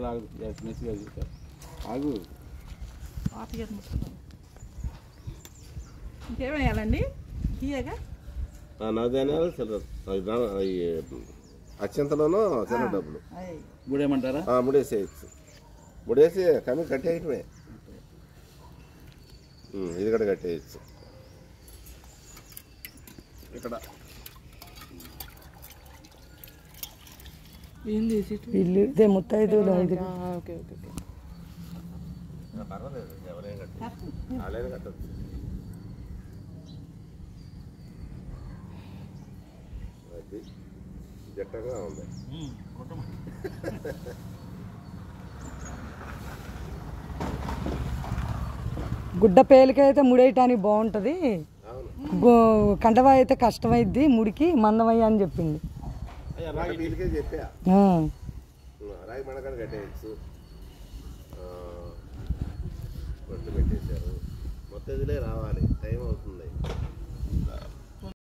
ఆగు మంచిగా చూస్తారు ఆగు ఇంకేమేయాలండి తీయగా నవధాన్యాలు అత్యంతలోనూ చిన్న డబ్బులు ముడేమంటారా ముడేసేయచ్చు ముడేసి కమ్మి కట్టేయటమే ఇది కూడా కట్టేయచ్చు ఇక్కడ ఇల్లు ఇదే ముత్తైదులు పర్వాలేదు ఎవరైనా కట్టచ్చు వాళ్ళైనా కట్టచ్చు అది జట్టగా ఉంది గుడ్డ పేలికైతే ముడేయటానికి బాగుంటుంది కండవా అయితే కష్టమైద్ది ముడికి మందమయ్యా అని చెప్పింది చెప్పా రాయి మడకడ కట్టేయచ్చు కొట్టు పెట్టేశారు మొత్తం ఇదిలే రావాలి